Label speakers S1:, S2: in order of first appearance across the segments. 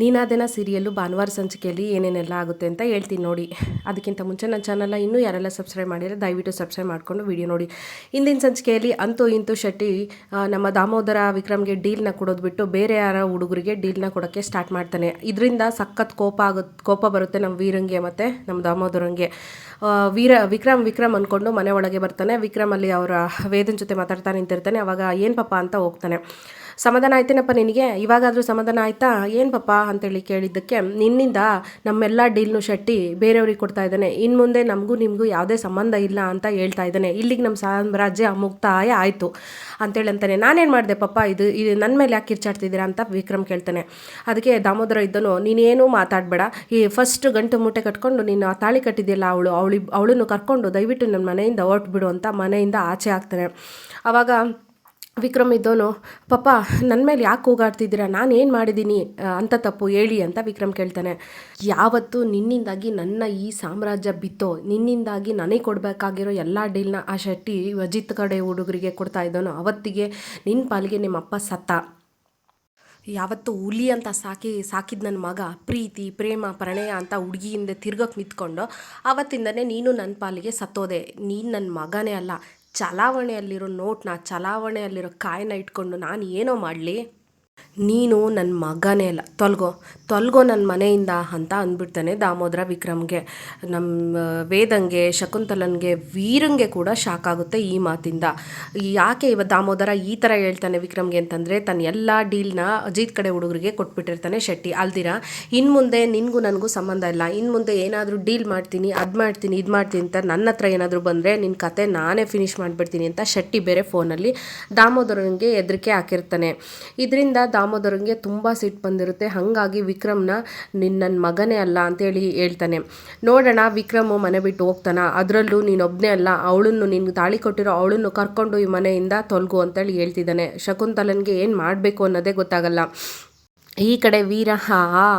S1: ನೀನಾದೇನ serial ಭಾನುವಾರ ಸಂಚಿಕೆಯಲ್ಲಿ ಏನೇನೆಲ್ಲ ಆಗುತ್ತೆ ಅಂತ ಹೇಳ್ತೀನಿ ನೋಡಿ. ಅದಕ್ಕಿಂತ ಮುಂಚೆ ನನ್ನ ಚಾನಲ್ನ ಇನ್ನೂ ಯಾರೆಲ್ಲ ಸಬ್ಸ್ಕ್ರೈಬ್ ಮಾಡಿದರೆ ದಯವಿಟ್ಟು ಸಬ್ಸ್ಕ್ರೈಬ್ ಮಾಡಿಕೊಂಡು ವಿಡಿಯೋ ನೋಡಿ. ಇಂದಿನ ಸಂಚಿಕೆಯಲ್ಲಿ ಅಂತೂ ಇಂತೂ ಶೆಟ್ಟಿ ನಮ್ಮ ದಾಮೋದರ ವಿಕ್ರಮ್ಗೆ ಡೀಲ್ನ ಕೊಡೋದು ಬಿಟ್ಟು ಬೇರೆ ಯಾರ ಹುಡುಗರಿಗೆ ಡೀಲ್ನ ಕೊಡೋಕ್ಕೆ ಸ್ಟಾರ್ಟ್ ಮಾಡ್ತಾನೆ. ಇದರಿಂದ ಸಖತ್ ಕೋಪ ಬರುತ್ತೆ ನಮ್ಮ ವೀರಂಗೆ ಮತ್ತು ನಮ್ಮ ದಾಮೋದರಂಗೆ. ವಿಕ್ರಮ್ ಅಂದ್ಕೊಂಡು ಮನೆ ಒಳಗೆ ಬರ್ತಾನೆ. ವಿಕ್ರಮ್ ಅಲ್ಲಿ ಅವರ ವೇದನ್ ಜೊತೆ ಮಾತಾಡ್ತಾ ನಿಂತಿರ್ತಾನೆ. ಅವಾಗ ಏನು ಪಾಪ ಅಂತ ಹೋಗ್ತಾನೆ. ಸಮಾಧಾನ ಆಯ್ತೇನಪ್ಪ ನಿನಗೆ, ಇವಾಗಾದರೂ ಸಮಾಧಾನ ಆಯಿತಾ, ಏನು ಪಾಪ ಅಂತೇಳಿ ಕೇಳಿದ್ದಕ್ಕೆ, ನಿನ್ನಿಂದ ನಮ್ಮೆಲ್ಲ ಡೀಲ್ನು ಶೆಟ್ಟಿ ಬೇರೆಯವ್ರಿಗೆ ಕೊಡ್ತಾ ಇದ್ದಾನೆ, ಇನ್ನು ಮುಂದೆ ನಮಗೂ ನಿಮಗೂ ಯಾವುದೇ ಸಂಬಂಧ ಇಲ್ಲ ಅಂತ ಹೇಳ್ತಾ ಇದ್ದಾನೆ, ಇಲ್ಲಿಗೆ ನಮ್ಮ ಸಾಮ್ರಾಜ್ಯ ಮುಕ್ತಾಯ ಆಯಿತು ಅಂತೇಳಿ ಅಂತಾನೆ. ನಾನೇನು ಮಾಡಿದೆ ಪಾಪ, ಇದು ನನ್ನ ಮೇಲೆ ಯಾಕೆ ಕಿರ್ಚಾಡ್ತಿದ್ದೀರಾ ಅಂತ ವಿಕ್ರಮ್ ಕೇಳ್ತಾನೆ. ಅದಕ್ಕೆ ದಾಮೋದರ ಇದ್ದನು, ನೀನೇನೂ ಮಾತಾಡಬೇಡ, ಈ ಫಸ್ಟ್ ಗಂಟು ಮೂಟೆ ಕಟ್ಕೊಂಡು ನೀನು ತಾಳಿ ಕಟ್ಟಿದೆಯಲ್ಲ ಅವಳನ್ನು ಕರ್ಕೊಂಡು ದಯವಿಟ್ಟು ನನ್ನ ಮನೆಯಿಂದ ಹೊರಟ್ಬಿಡು ಅಂತ ಮನೆಯಿಂದ ಆಚೆ ಹಾಕ್ತಾನೆ. ಆವಾಗ ವಿಕ್ರಮ್ ಇದ್ದೋನು, ಪಾಪ ನನ್ನ ಮೇಲೆ ಯಾಕೆ ಹೋಗಾಡ್ತಿದ್ದೀರಾ, ನಾನು ಏನು ಮಾಡಿದ್ದೀನಿ ಅಂತ ತಪ್ಪು ಹೇಳಿ ಅಂತ ವಿಕ್ರಮ್ ಕೇಳ್ತಾನೆ. ಯಾವತ್ತು ನಿನ್ನಿಂದಾಗಿ ನನ್ನ ಈ ಸಾಮ್ರಾಜ್ಯ ಬಿತ್ತೋ, ನಿನ್ನಿಂದಾಗಿ ನನಗೆ ಕೊಡಬೇಕಾಗಿರೋ ಎಲ್ಲ ಡೀಲ್ನ ಆ ಶೆಟ್ಟಿ ಅಜಿತ್ ಕಡೆ ಹುಡುಗರಿಗೆ ಕೊಡ್ತಾ ಇದ್ದೋನು, ಅವತ್ತಿಗೆ ನಿನ್ನ ಪಾಲಿಗೆ ನಿಮ್ಮ ಅಪ್ಪ ಸತ್ತ. ಯಾವತ್ತು ಹುಲಿ ಅಂತ ಸಾಕಿದ ನನ್ನ ಮಗ ಪ್ರೀತಿ ಪ್ರೇಮ ಪ್ರಣಯ ಅಂತ ಹುಡುಗಿಯಿಂದ ತಿರ್ಗಕ್ಕೆ ನಿಂತ್ಕೊಂಡು ಆವತ್ತಿಂದನೇ ನೀನು ನನ್ನ ಪಾಲಿಗೆ ಸತ್ತೋದೆ. ನೀನು ನನ್ನ ಮಗನೇ ಅಲ್ಲ, ಚಲಾವಣೆಯಲ್ಲಿರೋ ನೋಟ್ನ, ಚಲಾವಣೆಯಲ್ಲಿರೋ ಕಾಯನ್ನ ಇಟ್ಕೊಂಡು ನಾನು ಏನೋ ಮಾಡಲಿ, ನೀನು ನನ್ನ ಮಗನೇ ಅಲ್ಲ, ತೊಲ್ಗೋ ನನ್ನ ಮನೆಯಿಂದ ಅಂತ ಅಂದ್ಬಿಡ್ತಾನೆ ದಾಮೋದರ ವಿಕ್ರಮ್ಗೆ. ನಮ್ಮ ವೇದಂಗೆ, ಶಕುಂತಲನ್ಗೆ, ವೀರಂಗೆ ಕೂಡ ಶಾಕ್ ಆಗುತ್ತೆ ಈ ಮಾತಿಂದ. ಯಾಕೆ ದಾಮೋದರ ಈ ಥರ ಹೇಳ್ತಾನೆ ವಿಕ್ರಮ್ಗೆ ಅಂತಂದರೆ, ತನ್ನ ಎಲ್ಲ ಡೀಲ್ನ ಅಜಿತ್ ಕಡೆ ಹುಡುಗರಿಗೆ ಕೊಟ್ಬಿಟ್ಟಿರ್ತಾನೆ ಶೆಟ್ಟಿ. ಅಲ್ದಿರ ಇನ್ನು ಮುಂದೆ ನಿನಗೂ ನನಗೂ ಸಂಬಂಧ ಇಲ್ಲ, ಇನ್ನು ಮುಂದೆ ಏನಾದರೂ ಡೀಲ್ ಮಾಡ್ತೀನಿ, ಅದು ಮಾಡ್ತೀನಿ, ಇದು ಮಾಡ್ತೀನಿ ಅಂತ ನನ್ನ ಹತ್ರ ಏನಾದರೂ ಬಂದರೆ ನಿನ್ನ ಕತೆ ನಾನೇ ಫಿನಿಷ್ ಮಾಡಿಬಿಡ್ತೀನಿ ಅಂತ ಶೆಟ್ಟಿ ಬೇರೆ ಫೋನಲ್ಲಿ ದಾಮೋದರನಿಗೆ ಹೆದರಿಕೆ ಹಾಕಿರ್ತಾನೆ. ಇದರಿಂದ ದಾಮೋದರಂಗೆ ತುಂಬ ಸಿಟ್ಟು ಬಂದಿರುತ್ತೆ. ಹಾಗಾಗಿ ವಿಕ್ರಮ್ನ ನನ್ನ ಮಗನೇ ಅಲ್ಲ ಅಂತೇಳಿ ಹೇಳ್ತಾನೆ. ನೋಡೋಣ ವಿಕ್ರಮ್ ಮನೆ ಬಿಟ್ಟು ಹೋಗ್ತಾನ, ಅದರಲ್ಲೂ ನೀನೊಬ್ಬನೇ ಅಲ್ಲ, ಅವಳನ್ನು ನಿನ್ಗೆ ತಾಳಿ ಕೊಟ್ಟಿರೋ ಅವಳನ್ನು ಕರ್ಕೊಂಡು ಈ ಮನೆಯಿಂದ ತೊಲಗು ಅಂತೇಳಿ ಹೇಳ್ತಿದ್ದಾನೆ. ಶಕುಂತಲನ್ಗೆ ಏನು ಮಾಡಬೇಕು ಅನ್ನೋದೇ ಗೊತ್ತಾಗಲ್ಲ. ಈ ಕಡೆ ವೀರ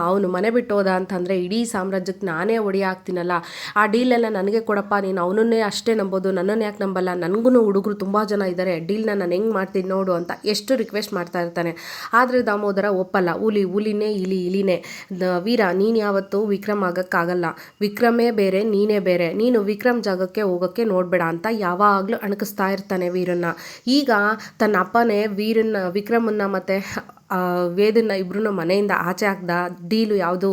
S1: ಅವನು ಮನೆ ಬಿಟ್ಟು ಹೋದ ಅಂತಂದರೆ ಇಡೀ ಸಾಮ್ರಾಜ್ಯಕ್ಕೆ ನಾನೇ ಒಡೆಯ ಆಗ್ತೀನಲ್ಲ, ಆ ಡೀಲೆಲ್ಲ ನನಗೆ ಕೊಡಪ್ಪ, ನೀನು ಅವನನ್ನೇ ಅಷ್ಟೇ ನಂಬೋದು, ನನ್ನನ್ನು ಯಾಕೆ ನಂಬಲ್ಲ, ನನಗೂ ಹುಡುಗರು ತುಂಬ ಜನ ಇದ್ದಾರೆ, ಡೀಲ್ನ ನಾನು ಹೆಂಗೆ ಮಾಡ್ತೀನಿ ನೋಡು ಅಂತ ಎಷ್ಟು ರಿಕ್ವೆಸ್ಟ್ ಮಾಡ್ತಾ ಇರ್ತಾನೆ. ಆದರೆ ದಾಮೋದರ ಒಪ್ಪಲ್ಲ. ಹುಲಿನೇ ಇಲಿನೇ, ವೀರ ನೀನು ಯಾವತ್ತೂ ವಿಕ್ರಮ್ ಆಗೋಕ್ಕಾಗಲ್ಲ, ವಿಕ್ರಮೇ ಬೇರೆ ನೀನೇ ಬೇರೆ, ನೀನು ವಿಕ್ರಮ್ ಜಾಗಕ್ಕೆ ಹೋಗೋಕ್ಕೆ ನೋಡಬೇಡ ಅಂತ ಯಾವಾಗಲೂ ಅಣಕಿಸ್ತಾ ಇರ್ತಾನೆ ವೀರನ್ನ. ಈಗ ತನ್ನ ಅಪ್ಪನೇ ವಿಕ್ರಮನ್ನ ಮತ್ತು ವೇದನ್ನ ಇಬ್ಬರೂ ಮನೆಯಿಂದ ಆಚೆ ಹಾಕ್ದ, ಡೀಲು ಯಾವುದು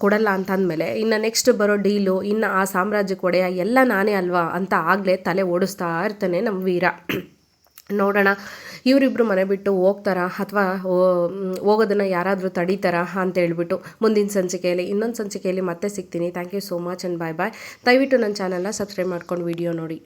S1: ಕೊಡಲ್ಲ ಅಂತ ಅಂದಮೇಲೆ ಇನ್ನು ನೆಕ್ಸ್ಟ್ ಬರೋ ಡೀಲು, ಇನ್ನು ಆ ಸಾಮ್ರಾಜ್ಯಕ್ಕೆ ಒಡೆಯ ಎಲ್ಲ ನಾನೇ ಅಲ್ವಾ ಅಂತ ಆಗಲೇ ತಲೆ ಓಡಿಸ್ತಾ ಇರ್ತಾನೆ ನಮ್ಮ ವೀರ. ನೋಡೋಣ ಇವರಿಬ್ಬರು ಮನೆ ಬಿಟ್ಟು ಹೋಗ್ತಾರಾ ಅಥವಾ ಹೋಗೋದನ್ನು ಯಾರಾದರೂ ತಡೀತಾರಾ ಅಂತ ಹೇಳ್ಬಿಟ್ಟು ಮುಂದಿನ ಸಂಚಿಕೆಯಲ್ಲಿ ಇನ್ನೊಂದು ಸಂಚಿಕೆಯಲ್ಲಿ ಮತ್ತೆ ಸಿಗ್ತೀನಿ. Thank you so much and bye. ದಯವಿಟ್ಟು ನನ್ನ ಚಾನಲ್ನ ಸಬ್ಸ್ಕ್ರೈಬ್ ಮಾಡ್ಕೊಂಡು ವಿಡಿಯೋ ನೋಡಿ.